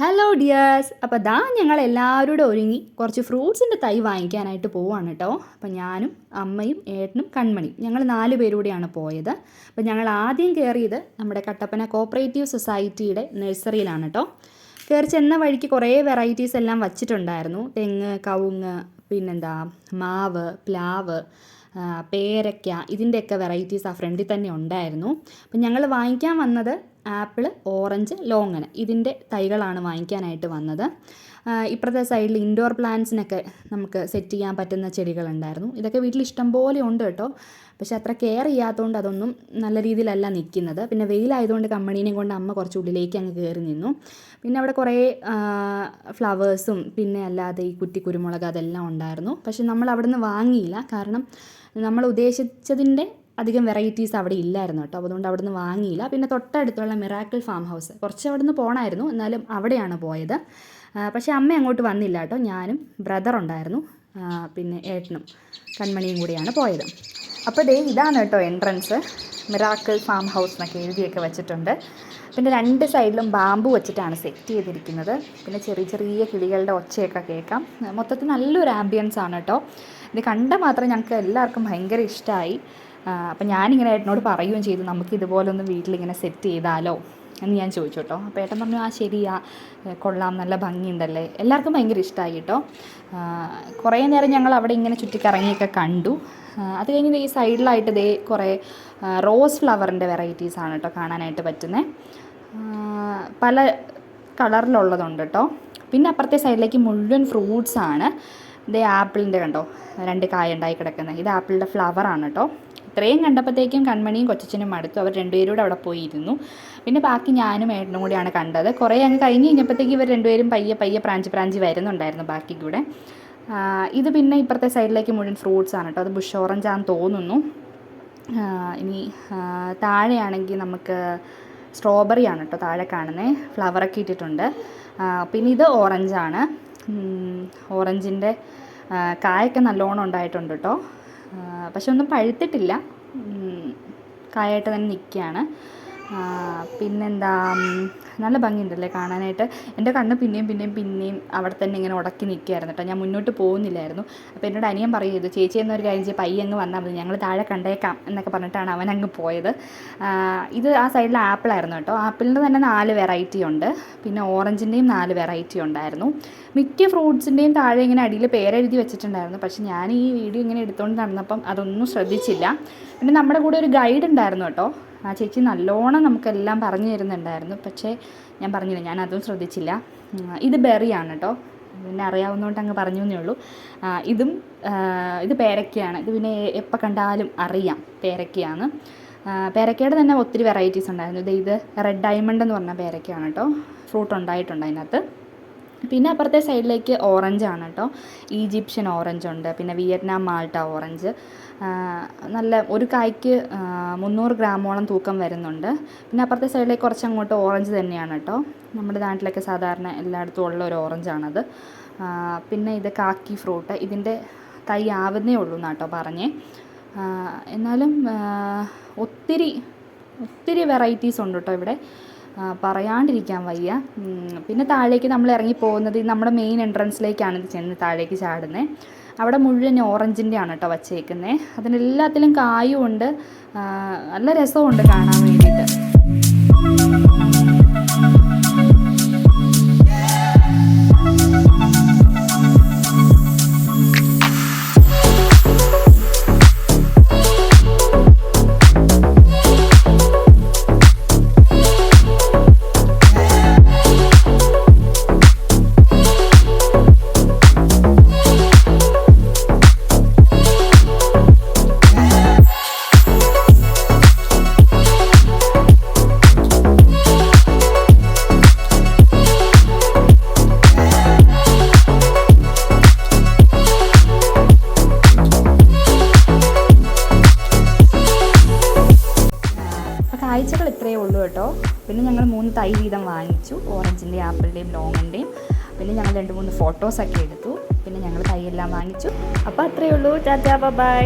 Hello dears. അപ്പോൾ ഞങ്ങൾ എല്ലാവരോടും ഒരുങ്ങി കുറച്ച് ഫ്രൂട്ട്സിൻ്റെ തൈ വാങ്ങിക്കാനായിട്ട് പോവുകയാണ് കേട്ടോ. അപ്പോൾ ഞാനും അമ്മയും ഏട്ടനും കൺമണിയും ഞങ്ങൾ 4 പേരൂടെയാണ് പോയത്. അപ്പോൾ ഞങ്ങൾ ആദ്യം കയറിയത് നമ്മുടെ കട്ടപ്പന കോപ്പറേറ്റീവ് സൊസൈറ്റിയുടെ നഴ്സറിയിലാണ് കേട്ടോ. കയറി ചെന്ന വഴിക്ക് കുറേ വെറൈറ്റീസ് എല്ലാം വച്ചിട്ടുണ്ടായിരുന്നു. തെങ്ങ്, കവുങ്ങ്, പിന്നെന്താ മാവ്, പ്ലാവ്, പേരയ്ക്ക, ഇതിൻ്റെയൊക്കെ വെറൈറ്റീസ് ആ ഫ്രണ്ടിൽ തന്നെ ഉണ്ടായിരുന്നു. അപ്പം ഞങ്ങൾ വാങ്ങിക്കാൻ വന്നത് ആപ്പിൾ, ഓറഞ്ച്, ലോങ്ങൻ ഇതിൻ്റെ തൈകളാണ് വാങ്ങിക്കാനായിട്ട് വന്നത്. ഇപ്പുറത്തെ സൈഡിൽ ഇൻഡോർ പ്ലാന്റ്സിനൊക്കെ നമുക്ക് സെറ്റ് ചെയ്യാൻ പറ്റുന്ന ചെടികളുണ്ടായിരുന്നു. ഇതൊക്കെ വീട്ടിൽ ഇഷ്ടം പോലെ ഉണ്ട് കേട്ടോ. പക്ഷെ അത്ര കെയർ ചെയ്യാത്തതുകൊണ്ട് അതൊന്നും നല്ല രീതിയിലല്ല നിൽക്കുന്നത്. പിന്നെ വെയിലായതുകൊണ്ട് കമ്മണീനെയും കൊണ്ട് അമ്മ കുറച്ച് ഉള്ളിലേക്ക് അങ്ങ് കയറി നിന്നു. പിന്നെ അവിടെ കുറേ ഫ്ലവേഴ്സും പിന്നെ അല്ലാതെ ഈ കുറ്റി കുരുമുളക് അതെല്ലാം ഉണ്ടായിരുന്നു. പക്ഷെ നമ്മൾ അവിടെ നിന്ന് വാങ്ങിയില്ല. കാരണം നമ്മൾ ഉദ്ദേശിച്ചതിൻ്റെ അധികം വെറൈറ്റീസ് അവിടെ ഇല്ലായിരുന്നു കേട്ടോ. അതുകൊണ്ട് അവിടെ നിന്ന് വാങ്ങിയില്ല. പിന്നെ തൊട്ടടുത്തുള്ള മിറാക്കിൾ ഫാം ഹൗസ് കുറച്ച് അവിടെ നിന്ന് പോകണമായിരുന്നു, എന്നാലും അവിടെയാണ് പോയത്. പക്ഷേ അമ്മ അങ്ങോട്ട് വന്നില്ല കേട്ടോ. ഞാനും ബ്രദറുണ്ടായിരുന്നു, പിന്നെ ഏട്ടനും കൺമണിയും കൂടിയാണ് പോയത്. അപ്പോൾ ഇതാണ് കേട്ടോ എൻട്രൻസ്. മിറാക്കിൾ ഫാം ഹൗസ് എന്നൊക്കെ എഴുതിയൊക്കെ വെച്ചിട്ടുണ്ട്. പിന്നെ 2 സൈഡിലും ബാമ്പു വെച്ചിട്ടാണ് സെറ്റ് ചെയ്തിരിക്കുന്നത്. പിന്നെ ചെറിയ ചെറിയ കിളികളുടെ ഒച്ചയൊക്കെ കേൾക്കാം. മൊത്തത്തിൽ നല്ലൊരു ആംബിയൻസ് ആണ് കേട്ടോ. ഇത് കണ്ട മാത്രം ഞങ്ങൾക്ക് എല്ലാവർക്കും ഭയങ്കര ഇഷ്ടമായി. അപ്പം ഞാനിങ്ങനെ ഏട്ടനോട് പറയുകയും ചെയ്തു, നമുക്ക് ഇതുപോലെ ഒന്ന് വീട്ടിലിങ്ങനെ സെറ്റ് ചെയ്താലോ എന്ന് ഞാൻ ചോദിച്ചു കേട്ടോ. അപ്പോൾ ഏട്ടൻ പറഞ്ഞു, ശരിയാ, കൊള്ളാം, നല്ല ഭംഗിയുണ്ടല്ലേ. എല്ലാവർക്കും ഭയങ്കര ഇഷ്ടമായി കേട്ടോ. കുറേ നേരം ഞങ്ങൾ അവിടെ ഇങ്ങനെ ചുറ്റിക്കറങ്ങിയൊക്കെ കണ്ടു. അത് കഴിഞ്ഞ് ഈ സൈഡിലായിട്ട് കുറേ റോസ് ഫ്ലവറിൻ്റെ വെറൈറ്റീസാണ് കേട്ടോ കാണാനായിട്ട് പറ്റുന്നത്. പല കളറിലുള്ളതുണ്ട് കേട്ടോ. പിന്നെ അപ്പുറത്തെ സൈഡിലേക്ക് മുഴുവൻ ഫ്രൂട്ട്സാണ്. ആപ്പിളിൻ്റെ കണ്ടോ 2 കായ ഉണ്ടായി കിടക്കുന്നത്. ഇത് ആപ്പിളിൻ്റെ ഫ്ലവറാണ് കേട്ടോ. ഇത്രയും കണ്ടപ്പോഴത്തേക്കും കൺമണിയും കൊച്ചച്ഛനും അടുത്തു. അവർ 2 പേരും കൂടെ അവിടെ പോയിരുന്നു. പിന്നെ ബാക്കി ഞാനും ഏട്ടനും കൂടിയാണ് കണ്ടത്. കുറേ അങ്ങ് കഴിഞ്ഞ് കഴിഞ്ഞപ്പോഴത്തേക്ക് ഇവർ 2 പേരും പയ്യെ പ്രാഞ്ചി വരുന്നുണ്ടായിരുന്നു ബാക്കി കൂടെ. ഇത് പിന്നെ ഇപ്പുറത്തെ സൈഡിലേക്ക് മുഴുവൻ ഫ്രൂട്ട്സാണ് കേട്ടോ. അത് ബുഷ് ഓറഞ്ചാന്ന് തോന്നുന്നു. ഇനി താഴെയാണെങ്കിൽ നമുക്ക് സ്ട്രോബെറിയാണ് കേട്ടോ താഴെ കാണുന്നത്. ഫ്ലവറൊക്കെ ഇട്ടിട്ടുണ്ട്. പിന്നെ ഇത് ഓറഞ്ചാണ്. ഓറഞ്ചിൻ്റെ കായൊക്കെ നല്ലോണം ഉണ്ടായിട്ടുണ്ട് കേട്ടോ. പക്ഷെ ഒന്നും പഴുത്തിട്ടില്ല, കായായിട്ട് തന്നെ നിൽക്കുകയാണ്. പിന്നെന്താ, നല്ല ഭംഗിയുണ്ടല്ലേ കാണാനായിട്ട്. എൻ്റെ കണ്ണ് പിന്നെയും അവിടെ തന്നെ ഇങ്ങനെ ഉടക്കി നിൽക്കുകയായിരുന്നു കേട്ടോ. ഞാൻ മുന്നോട്ട് പോകുന്നില്ലായിരുന്നു. അപ്പോൾ എന്നോട് അനിയൻ പറയുന്നത്, ചേച്ചി എന്നൊരു കാര്യം ചെയ്ത് പയ്യെ അങ്ങ് വന്നാൽ മതി, ഞങ്ങൾ താഴെ കണ്ടേക്കാം എന്നൊക്കെ പറഞ്ഞിട്ടാണ് അവൻ അങ്ങ് പോയത്. ഇത് ആ സൈഡിൽ ആപ്പിളായിരുന്നു കേട്ടോ. ആപ്പിളിൻ്റെ തന്നെ 4 വെറൈറ്റി ഉണ്ട്. പിന്നെ ഓറഞ്ചിൻ്റെയും 4 വെറൈറ്റി ഉണ്ടായിരുന്നു. മിക്ക ഫ്രൂട്ട്സിൻ്റെയും താഴെ ഇങ്ങനെ അടിയിൽ പേരെഴുതി വെച്ചിട്ടുണ്ടായിരുന്നു. പക്ഷെ ഞാൻ ഈ വീഡിയോ ഇങ്ങനെ എടുത്തുകൊണ്ട് നടന്നപ്പം അതൊന്നും ശ്രദ്ധിച്ചില്ല. പിന്നെ നമ്മുടെ കൂടെ ഒരു ഗൈഡ് ഉണ്ടായിരുന്നു കേട്ടോ. ആ ചേച്ചി നല്ലോണം നമുക്കെല്ലാം പറഞ്ഞു തരുന്നുണ്ടായിരുന്നു. പക്ഷേ ഞാൻ പറഞ്ഞില്ല, ഞാൻ അതും ശ്രദ്ധിച്ചില്ല. ഇത് ബെറിയാണ് കേട്ടോ. പിന്നെ അറിയാവുന്നതുകൊണ്ട് അങ്ങ് പറഞ്ഞു എന്നേ ഉള്ളൂ. ഇത് പേരയ്ക്കയാണ്. ഇത് പിന്നെ എപ്പോൾ കണ്ടാലും അറിയാം പേരയ്ക്കയാണ്. പേരയ്ക്കയുടെ തന്നെ ഒത്തിരി വെറൈറ്റീസ് ഉണ്ടായിരുന്നു. ഇത് റെഡ് ഡയമണ്ട് എന്ന് പറഞ്ഞ പേരയ്ക്കയാണ് കേട്ടോ. ഫ്രൂട്ട് ഉണ്ടായിട്ടുണ്ട് അതിനകത്ത്. പിന്നെ അപ്പുറത്തെ സൈഡിലേക്ക് ഓറഞ്ചാണ് കേട്ടോ. ഈജിപ്ഷ്യൻ ഓറഞ്ച് ഉണ്ട്. പിന്നെ വിയറ്റ്നാം മാൾട്ട ഓറഞ്ച്. നല്ല ഒരു കായ്ക്ക് 300 ഗ്രാമോളം തൂക്കം വരുന്നുണ്ട്. പിന്നെ അപ്പുറത്തെ സൈഡിലേക്ക് കുറച്ച് അങ്ങോട്ട് ഓറഞ്ച് തന്നെയാണ് കേട്ടോ. നമ്മുടെ നാട്ടിലൊക്കെ സാധാരണ എല്ലായിടത്തും ഉള്ള ഒരു ഓറഞ്ചാണത്. പിന്നെ ഇത് കാക്കി ഫ്രൂട്ട്. ഇതിൻ്റെ തൈ ആവുന്നേ ഉള്ളൂ എന്നാട്ടോ പറഞ്ഞേ. എന്നാലും ഒത്തിരി വെറൈറ്റീസ് ഉണ്ട് കേട്ടോ ഇവിടെ, പറയാണ്ടിരിക്കാൻ വയ്യ. പിന്നെ താഴേക്ക് നമ്മൾ ഇറങ്ങി പോകുന്നത് നമ്മുടെ മെയിൻ എൻട്രൻസിലേക്കാണ് ഇത് ചെന്ന് താഴേക്ക് ചാടുന്നത്. അവിടെ മുഴുവൻ ഓറഞ്ചിൻ്റെ ആണ് കേട്ടോ വച്ചേക്കുന്നത്. അതിനെല്ലാത്തിലും കായും ഉണ്ട്. നല്ല രസമുണ്ട് കാണാൻ വേണ്ടിയിട്ട്. കാഴ്ചകൾ ഇത്രയേ ഉള്ളൂ കേട്ടോ. പിന്നെ ഞങ്ങൾ 3 തൈ വീതം വാങ്ങിച്ചു, ഓറഞ്ചിൻ്റെയും ആപ്പിളിൻ്റെയും ലോങ്ങൻ്റെയും. പിന്നെ ഞങ്ങൾ 2-3 ഫോട്ടോസൊക്കെ എടുത്തു. പിന്നെ ഞങ്ങൾ തൈയെല്ലാം വാങ്ങിച്ചു. അപ്പോൾ അത്രയേ ഉള്ളൂ. ടാറ്റാ, ബൈ.